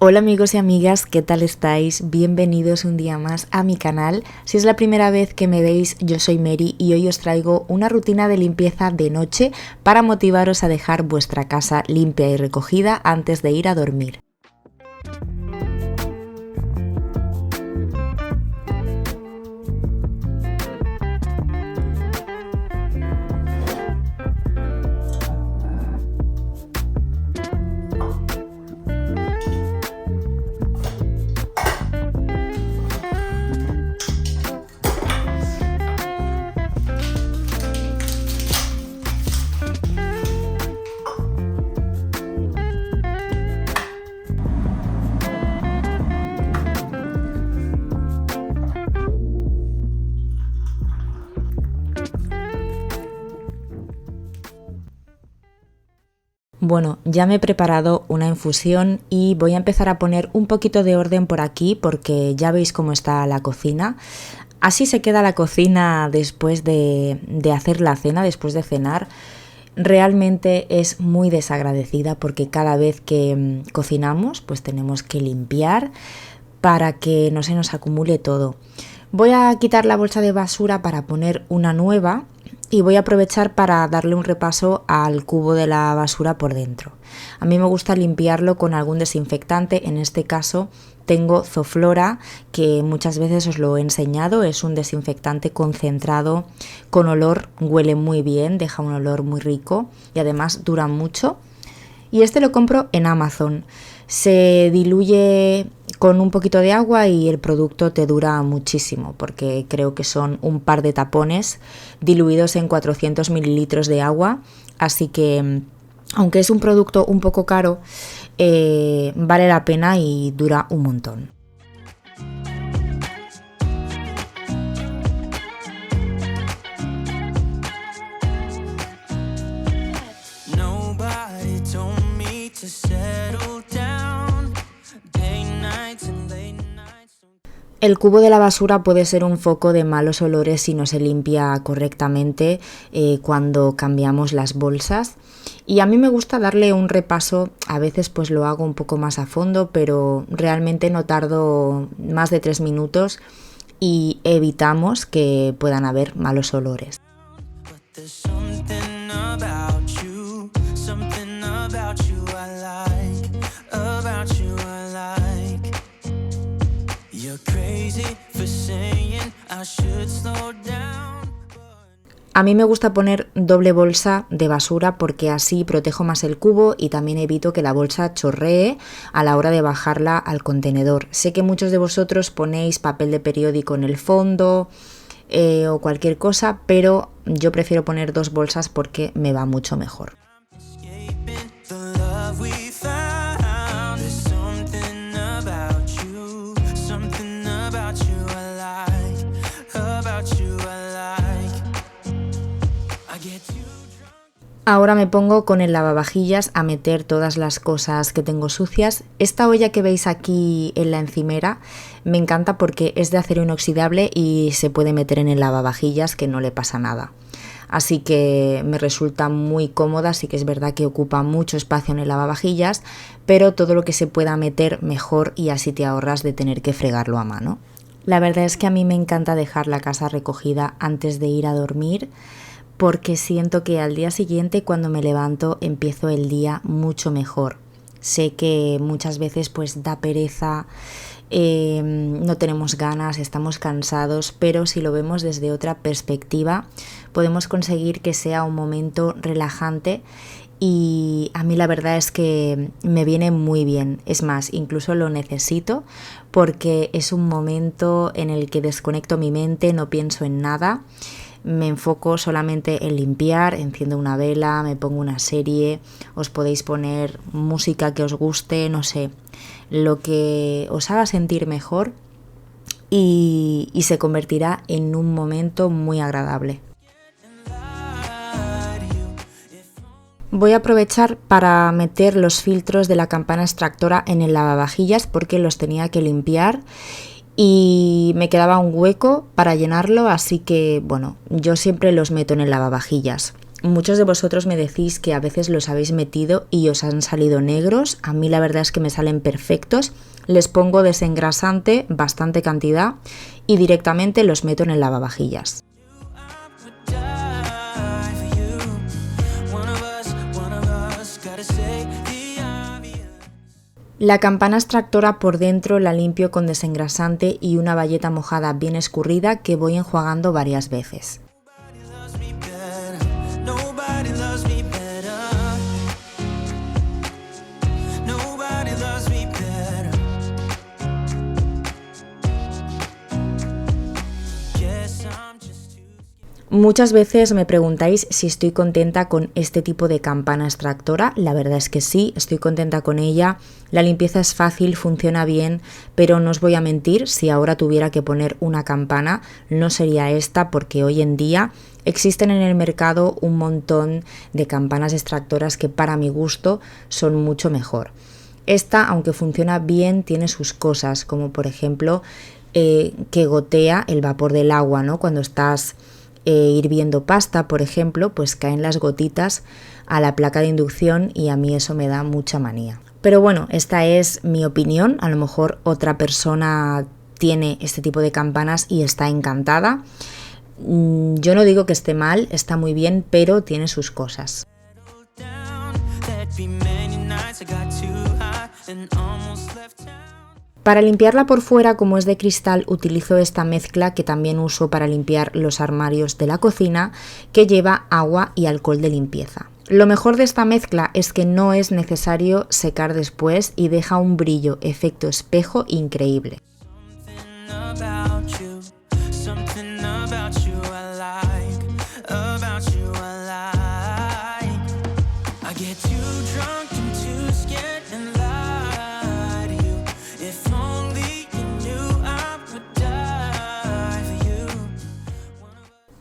Hola amigos y amigas, ¿qué tal estáis? Bienvenidos un día más a mi canal. Si es la primera vez que me veis, yo soy Mary y hoy os traigo una rutina de limpieza de noche para motivaros a dejar vuestra casa limpia y recogida antes de ir a dormir. Bueno, ya me he preparado una infusión y voy a empezar a poner un poquito de orden por aquí porque ya veis cómo está la cocina. Así se queda la cocina después de hacer la cena, después de cenar. Realmente es muy desagradecida porque cada vez que cocinamos pues tenemos que limpiar para que no se nos acumule todo. Voy a quitar la bolsa de basura para poner una nueva y voy a aprovechar para darle un repaso al cubo de la basura por dentro. A mí me gusta limpiarlo con algún desinfectante, en este caso tengo Zoflora, que muchas veces os lo he enseñado, es un desinfectante concentrado con olor, huele muy bien, deja un olor muy rico y además dura mucho. Y este lo compro en Amazon, se diluye con un poquito de agua y el producto te dura muchísimo porque creo que son un par de tapones diluidos en 400 mililitros de agua, así que aunque es un producto un poco caro, vale la pena y dura un montón. El cubo de la basura puede ser un foco de malos olores si no se limpia correctamente cuando cambiamos las bolsas. Y a mí me gusta darle un repaso, a veces pues lo hago un poco más a fondo, pero realmente no tardo más de 3 minutos y evitamos que puedan haber malos olores. A mí me gusta poner doble bolsa de basura porque así protejo más el cubo y también evito que la bolsa chorree a la hora de bajarla al contenedor. Sé que muchos de vosotros ponéis papel de periódico en el fondo o cualquier cosa, pero yo prefiero poner dos bolsas porque me va mucho mejor. Ahora me pongo con el lavavajillas a meter todas las cosas que tengo sucias. Esta olla que veis aquí en la encimera me encanta porque es de acero inoxidable y se puede meter en el lavavajillas que no le pasa nada. Así que me resulta muy cómoda, sí que es verdad que ocupa mucho espacio en el lavavajillas, pero todo lo que se pueda meter mejor y así te ahorras de tener que fregarlo a mano. La verdad es que a mí me encanta dejar la casa recogida antes de ir a dormir, porque siento que al día siguiente cuando me levanto empiezo el día mucho mejor. Sé que muchas veces pues da pereza, no tenemos ganas, estamos cansados, pero si lo vemos desde otra perspectiva podemos conseguir que sea un momento relajante y a mí la verdad es que me viene muy bien. Es más, incluso lo necesito porque es un momento en el que desconecto mi mente, no pienso en nada. Me enfoco solamente en limpiar, enciendo una vela, me pongo una serie, os podéis poner música que os guste, no sé, lo que os haga sentir mejor y se convertirá en un momento muy agradable. Voy a aprovechar para meter los filtros de la campana extractora en el lavavajillas porque los tenía que limpiar y me quedaba un hueco para llenarlo, así que bueno, yo siempre los meto en el lavavajillas. Muchos de vosotros me decís que a veces los habéis metido y os han salido negros. A mí la verdad es que me salen perfectos. Les pongo desengrasante, bastante cantidad, y directamente los meto en el lavavajillas. La campana extractora por dentro la limpio con desengrasante y una bayeta mojada bien escurrida que voy enjuagando varias veces. Muchas veces me preguntáis si estoy contenta con este tipo de campana extractora. La verdad es que sí, estoy contenta con ella. La limpieza es fácil, funciona bien, pero no os voy a mentir, si ahora tuviera que poner una campana, no sería esta, porque hoy en día existen en el mercado un montón de campanas extractoras que para mi gusto son mucho mejor. Esta, aunque funciona bien, tiene sus cosas, como por ejemplo que gotea el vapor del agua, ¿no? Cuando estás hirviendo pasta, por ejemplo, pues caen las gotitas a la placa de inducción y a mí eso me da mucha manía. Pero bueno, esta es mi opinión, a lo mejor otra persona tiene este tipo de campanas y está encantada. Yo no digo que esté mal, está muy bien, pero tiene sus cosas. Para limpiarla por fuera, como es de cristal, utilizo esta mezcla que también uso para limpiar los armarios de la cocina, que lleva agua y alcohol de limpieza. Lo mejor de esta mezcla es que no es necesario secar después y deja un brillo, efecto espejo increíble.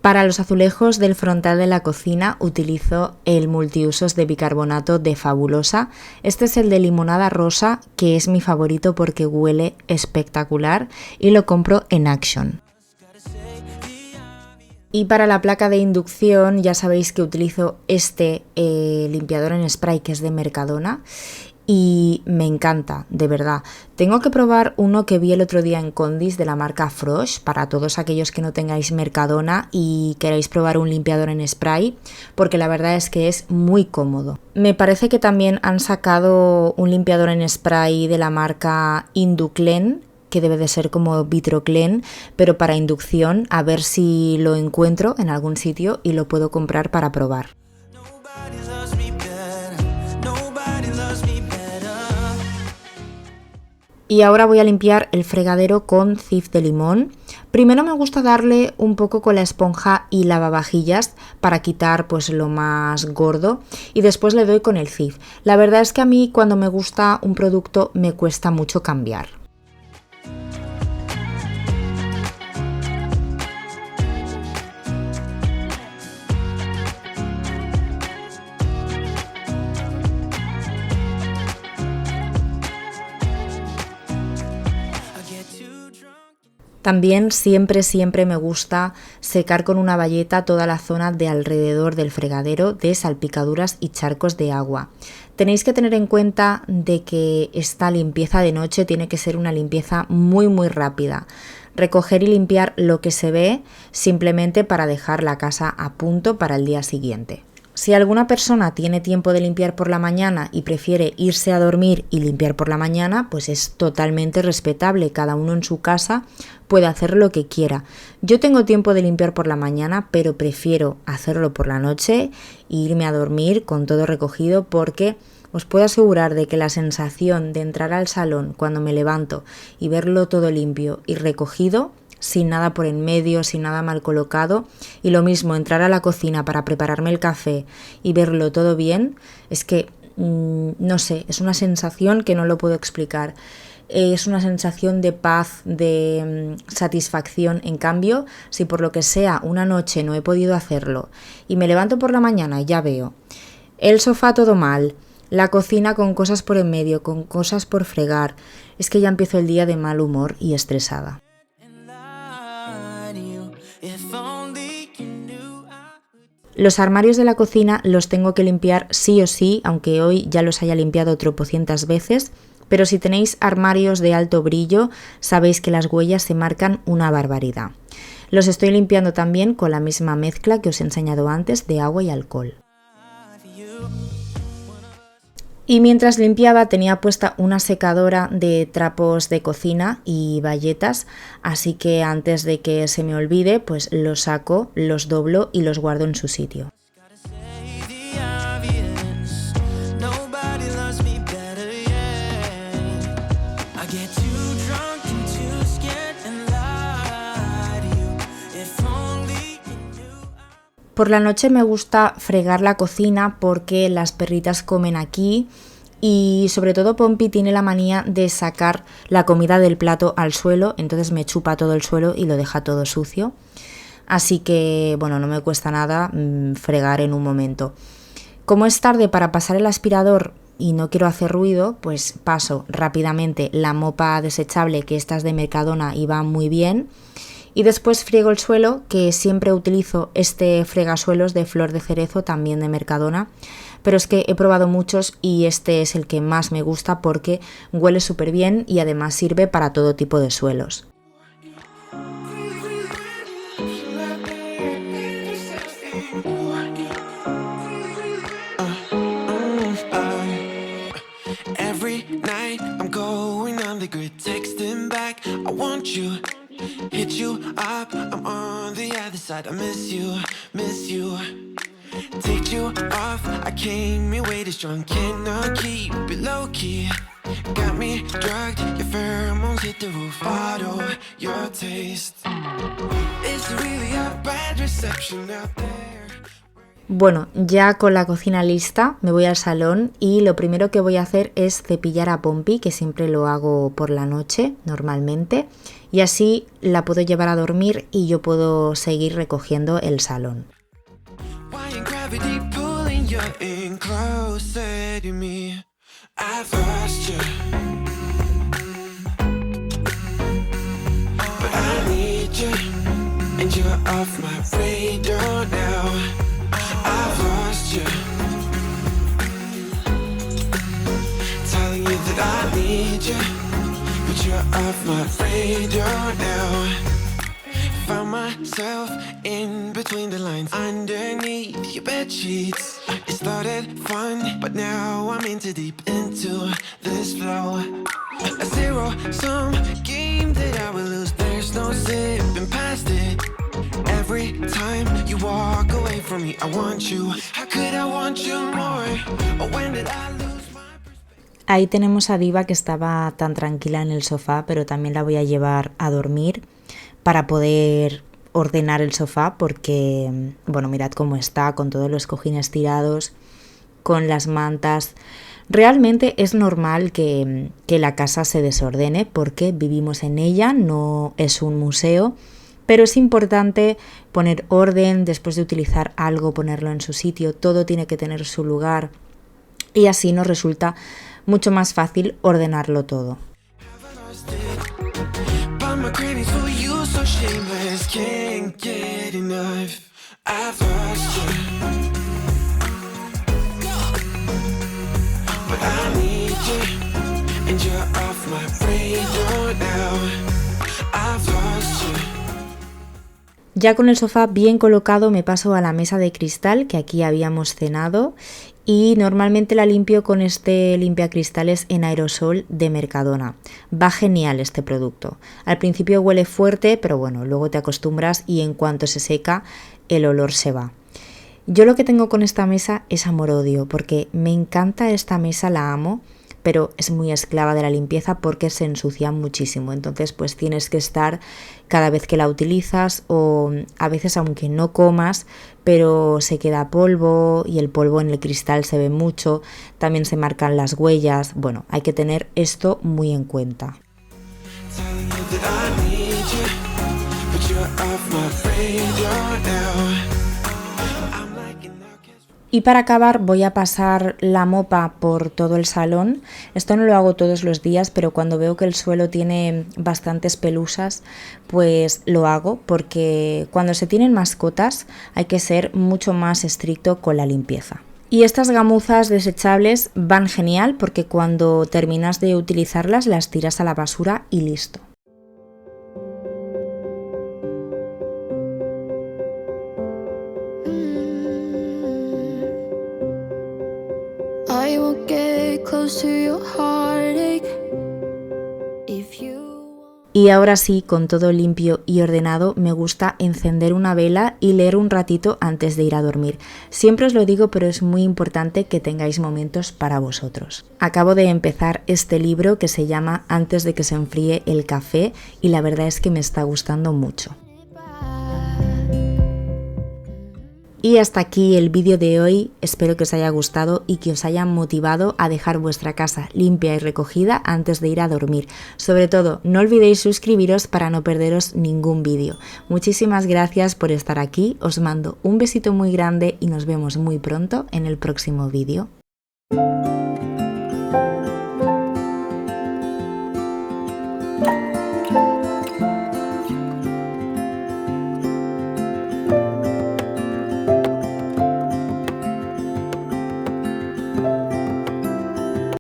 Para los azulejos del frontal de la cocina utilizo el multiusos de bicarbonato de Fabulosa. Este es el de limonada rosa, que es mi favorito porque huele espectacular y lo compro en Action. Y para la placa de inducción ya sabéis que utilizo este limpiador en spray que es de Mercadona. Y me encanta, de verdad. Tengo que probar uno que vi el otro día en Condis de la marca Frosh, para todos aquellos que no tengáis Mercadona y queráis probar un limpiador en spray, porque la verdad es que es muy cómodo. Me parece que también han sacado un limpiador en spray de la marca Induclen, que debe de ser como Vitroclen, pero para inducción, a ver si lo encuentro en algún sitio y lo puedo comprar para probar. Y ahora voy a limpiar el fregadero con Cif de limón. Primero me gusta darle un poco con la esponja y lavavajillas para quitar pues lo más gordo y después le doy con el Cif. La verdad es que a mí cuando me gusta un producto me cuesta mucho cambiar. También siempre me gusta secar con una bayeta toda la zona de alrededor del fregadero de salpicaduras y charcos de agua. Tenéis que tener en cuenta de que esta limpieza de noche tiene que ser una limpieza muy rápida. Recoger y limpiar lo que se ve simplemente para dejar la casa a punto para el día siguiente. Si alguna persona tiene tiempo de limpiar por la mañana y prefiere irse a dormir y limpiar por la mañana, pues es totalmente respetable. Cada uno en su casa puede hacer lo que quiera. Yo tengo tiempo de limpiar por la mañana, pero prefiero hacerlo por la noche e irme a dormir con todo recogido, porque os puedo asegurar de que la sensación de entrar al salón cuando me levanto y verlo todo limpio y recogido, sin nada por en medio, sin nada mal colocado, y lo mismo entrar a la cocina para prepararme el café y verlo todo bien, es que, no sé, es una sensación que no lo puedo explicar. Es una sensación de paz, de satisfacción. En cambio, si por lo que sea una noche no he podido hacerlo y me levanto por la mañana y ya veo el sofá todo mal, la cocina con cosas por en medio, con cosas por fregar, es que ya empiezo el día de mal humor y estresada. Los armarios de la cocina los tengo que limpiar sí o sí, aunque hoy ya los haya limpiado tropocientas veces, pero si tenéis armarios de alto brillo, sabéis que las huellas se marcan una barbaridad. Los estoy limpiando también con la misma mezcla que os he enseñado antes de agua y alcohol. Y mientras limpiaba tenía puesta una secadora de trapos de cocina y bayetas, así que antes de que se me olvide, pues los saco, los doblo y los guardo en su sitio. Por la noche me gusta fregar la cocina porque las perritas comen aquí y sobre todo Pompi tiene la manía de sacar la comida del plato al suelo, entonces me chupa todo el suelo y lo deja todo sucio. Así que, bueno, no me cuesta nada fregar en un momento. Como es tarde para pasar el aspirador y no quiero hacer ruido, pues paso rápidamente la mopa desechable, que esta es de Mercadona y va muy bien. Y después friego el suelo, que siempre utilizo este fregasuelos de flor de cerezo, también de Mercadona, pero es que he probado muchos y este es el que más me gusta porque huele súper bien y además sirve para todo tipo de suelos. Hit you up, I'm on the other side. I miss you. Take you off, I came here way too strong. Cannot keep it low key. Got me drugged, your pheromones hit the roof. Auto, your taste. It's really a bad reception out there. Bueno, ya con la cocina lista me voy al salón y lo primero que voy a hacer es cepillar a Pompi, que siempre lo hago por la noche normalmente, y así la puedo llevar a dormir y yo puedo seguir recogiendo el salón. I've lost you. Telling you that I need you, but you're off my radar now. Found myself in between the lines, underneath your bed sheets. It started fun, but now I'm in too deep into this flow. A zero-sum game that I will lose. There's no zipping past it. Every time you walk away from me, I want you. How could I want you more? Or when did I lose my perspective? Ahí tenemos a Diva, que estaba tan tranquila en el sofá, pero también la voy a llevar a dormir para poder ordenar el sofá porque, bueno, mirad cómo está, con todos los cojines tirados, con las mantas. Realmente es normal que la casa se desordene porque vivimos en ella, no es un museo. Pero es importante poner orden después de utilizar algo, ponerlo en su sitio, todo tiene que tener su lugar y así nos resulta mucho más fácil ordenarlo todo. Ya con el sofá bien colocado me paso a la mesa de cristal, que aquí habíamos cenado, y normalmente la limpio con este limpiacristales en aerosol de Mercadona. Va genial este producto. Al principio huele fuerte, pero bueno, luego te acostumbras y en cuanto se seca el olor se va. Yo lo que tengo con esta mesa es amor-odio, porque me encanta esta mesa, la amo, pero es muy esclava de la limpieza porque se ensucia muchísimo. Entonces pues tienes que estar cada vez que la utilizas, o a veces aunque no comas, pero se queda polvo y el polvo en el cristal se ve mucho, también se marcan las huellas. Bueno, hay que tener esto muy en cuenta. Y para acabar voy a pasar la mopa por todo el salón. Esto no lo hago todos los días, pero cuando veo que el suelo tiene bastantes pelusas, pues lo hago, porque cuando se tienen mascotas hay que ser mucho más estricto con la limpieza. Y estas gamuzas desechables van genial porque cuando terminas de utilizarlas las tiras a la basura y listo. I will get close to your heartache if you... Y ahora sí, con todo limpio y ordenado, me gusta encender una vela y leer un ratito antes de ir a dormir. Siempre os lo digo, pero es muy importante que tengáis momentos para vosotros. Acabo de empezar este libro que se llama Antes de que se enfríe el café y la verdad es que me está gustando mucho. Y hasta aquí el vídeo de hoy, espero que os haya gustado y que os haya motivado a dejar vuestra casa limpia y recogida antes de ir a dormir. Sobre todo, no olvidéis suscribiros para no perderos ningún vídeo. Muchísimas gracias por estar aquí, os mando un besito muy grande y nos vemos muy pronto en el próximo vídeo.